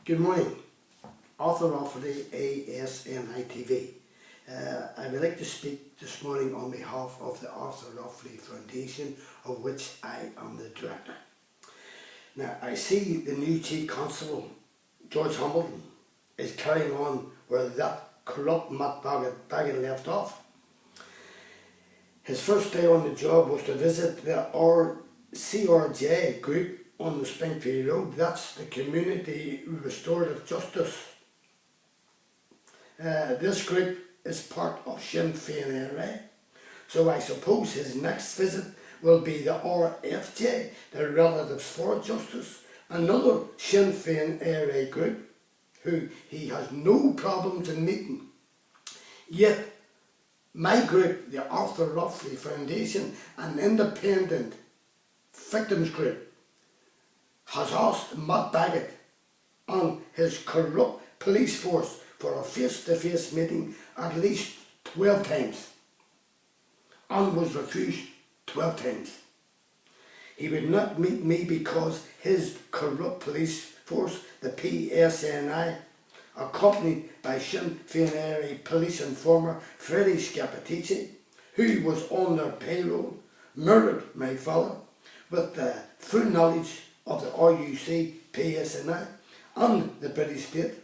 Good morning, author of the ASNI TV. I would like to speak this morning on behalf of the Arthur Loughley Foundation, of which I am the director. Now, I see the new Chief Constable, George Hamilton, is carrying on where that corrupt Matt Baggett left off. His first day on the job was to visit the CRJ group on the Springfield Road. That's the Community Restorative Justice. This group is part of Sinn Féin ARA, so I suppose his next visit will be the RFJ, the Relatives for Justice, another Sinn Féin ARA group who he has no problems in meeting. Yet my group, the Arthur Loughley Foundation, an independent victims group, has asked Matt Baggett and his corrupt police force for a face-to-face meeting at least 12 times and was refused 12 times. He would not meet me because his corrupt police force, the PSNI, accompanied by Sinn Féin ARA police informer Freddie Scapitici, who was on their payroll, murdered my father with the full knowledge of the RUC, PSNI and the British state,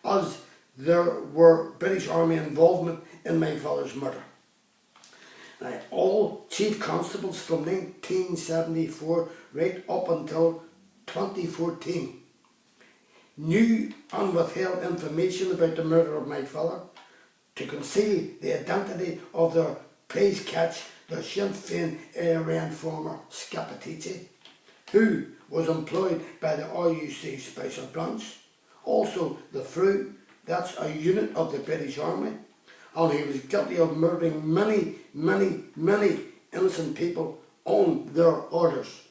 as there were British Army involvement in my father's murder. Now, all chief constables from 1974 right up until 2014 knew and withheld information about the murder of my father to conceal the identity of their prize catch, the Sinn Féin ARA informer Scapitici, who was employed by the RUC Special Branch, also the FRU, that's a unit of the British Army, and he was guilty of murdering many innocent people on their orders,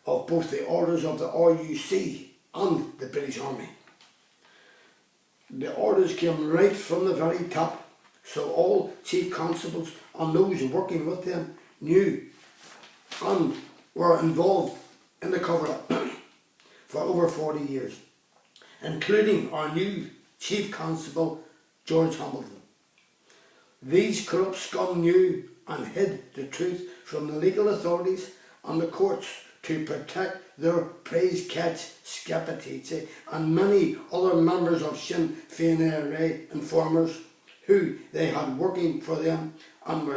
of both the orders of the RUC and the British Army. The orders came right from the very top, so all chief constables and those working with them knew and were involved in the cover-up for over 40 years, including our new Chief Constable, George Hamilton. These corrupt scum knew and hid the truth from the legal authorities and the courts to protect their prize catch Scapitici and many other members of Sinn Féin ARA informers who they had working for them and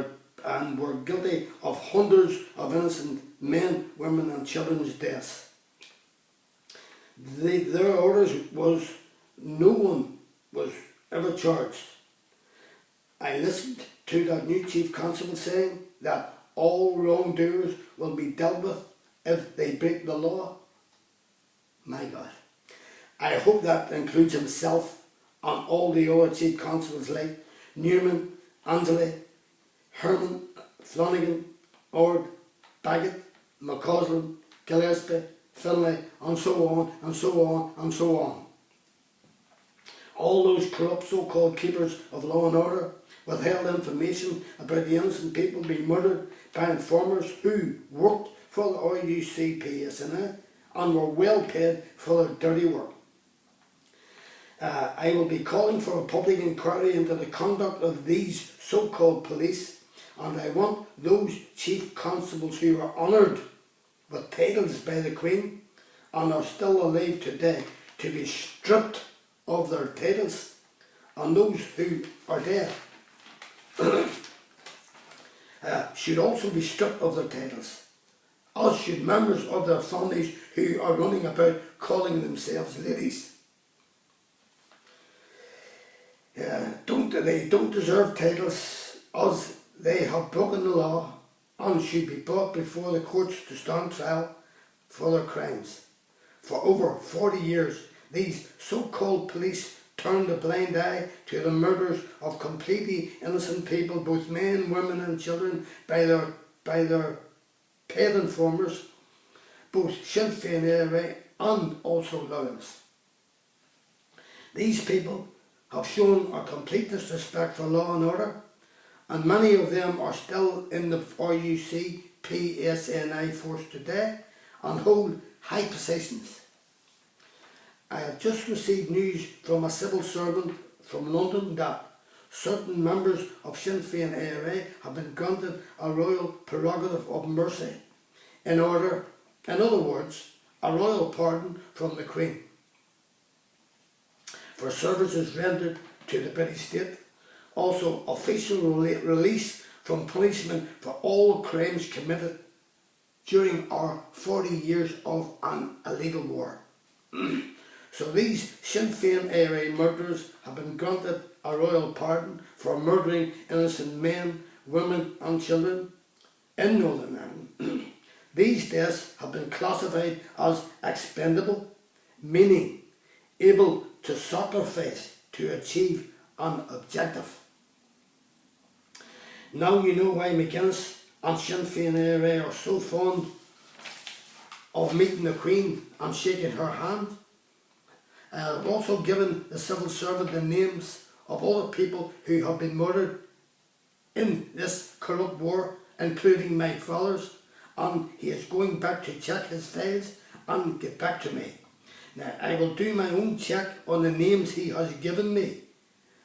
were guilty of hundreds of innocent men, women and children's deaths. Their orders was no one was ever charged. I listened to that new Chief Constable saying that all wrongdoers will be dealt with if they break the law. My God. I hope that includes himself and all the other Chief Constables like Newman, Ansley, Herman, Flanagan, Ord, Baggett, McCausland, Gillespie, Finlay, and so on, and so on, and so on. All those corrupt so-called keepers of law and order withheld information about the innocent people being murdered by informers who worked for the RUC PSNI and were well paid for their dirty work. I will be calling for a public inquiry into the conduct of these so-called police, and I want those chief constables who were honoured with titles by the Queen and are still alive today to be stripped of their titles, and those who are dead should also be stripped of their titles, as should members of their families who are running about calling themselves ladies. They don't deserve titles, as they have broken the law and should be brought before the courts to stand trial for their crimes. For over 40 years, these so-called police turned a blind eye to the murders of completely innocent people, both men, women and children, by their paid informers, both Sinn Féin ARA and also loyalists. These people have shown a complete disrespect for law and order, and many of them are still in the RUC PSNI force today and hold high positions. I have just received news from a civil servant from London that certain members of Sinn Féin ARA have been granted a royal prerogative of mercy, in other words, a royal pardon from the Queen for services rendered to the British state. Also, official release from punishment for all crimes committed during our 40 years of an illegal war. So these Sinn Féin ARA murderers have been granted a royal pardon for murdering innocent men, women and children in Northern Ireland. These deaths have been classified as expendable, meaning able to sacrifice to achieve an objective. Now you know why McGuinness and Sinn Féin ARA are so fond of meeting the Queen and shaking her hand. I have also given the civil servant the names of all the people who have been murdered in this corrupt war, including my father's, and he is going back to check his files and get back to me. Now I will do my own check on the names he has given me,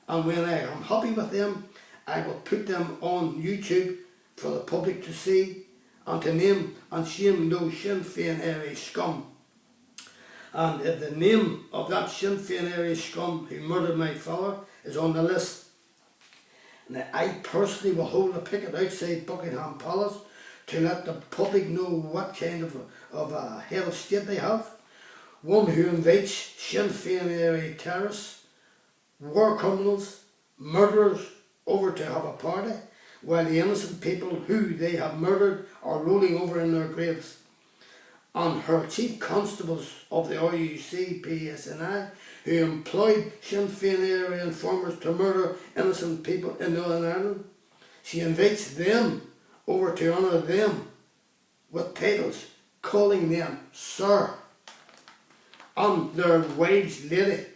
and when I am happy with them, I will put them on YouTube for the public to see and to name and shame those Sinn Féin ARA scum. And if the name of that Sinn Féin ARA scum who murdered my father is on the list, now I personally will hold a picket outside Buckingham Palace to let the public know what kind of a head of state they have. One who invites Sinn Féin ARA terrorists, war criminals, murderers over to have a party, while the innocent people who they have murdered are rolling over in their graves. And her chief constables of the RUC PSNI, who employed Sinn Féin ARA informers to murder innocent people in Northern Ireland, she invites them over to honour them with titles, calling them Sir and their wives Lady.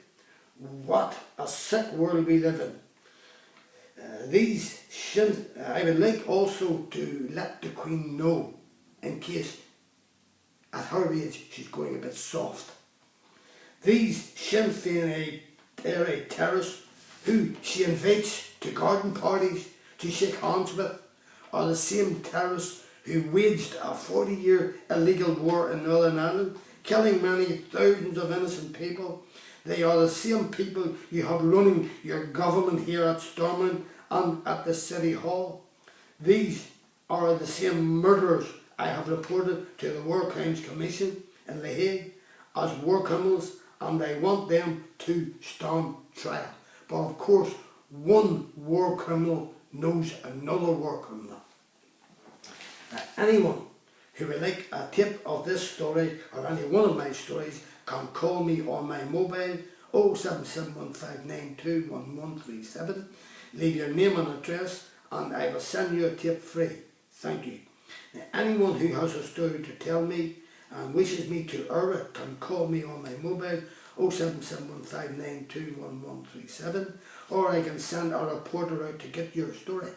What a sick world we live in. I would like also to let the Queen know, in case at her age she's going a bit soft. These Sinn Féin ARA terrorists who she invites to garden parties to shake hands with are the same terrorists who waged a 40-year illegal war in Northern Ireland, killing many thousands of innocent people. They are the same people you have running your government here at Stormont and at the City Hall. These are the same murderers I have reported to the War Crimes Commission in The Hague as war criminals, and I want them to stand trial. But of course, one war criminal knows another war criminal. Anyone who would like a tip of this story or any one of my stories can call me on my mobile 07715921137. Leave your name and address and I will send you a tip free. Thank you. Now, anyone who has a story to tell me and wishes me to air it can call me on my mobile 07715921137, or I can send a reporter out to get your story.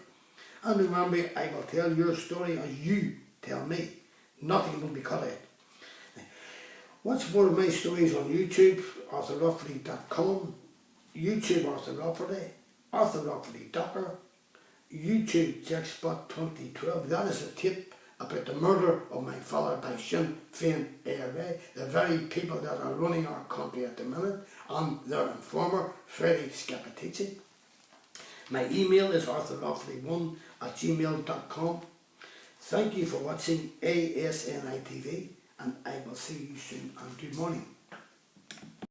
And remember, I will tell your story as you tell me. Nothing will be cut out. Watch more of my stories on YouTube, arthurrafferty.com, YouTube Arthur Rafferty, Arthur Rafferty Docker, YouTube Jackspot 2012. That is a tip about the murder of my father by Sinn Féin ARA, the very people that are running our country at the minute, and their informer, Freddie Scappaticci. My email is arthurrafferty1@gmail.com. Thank you for watching ASNI TV, and I will see you soon, and good morning.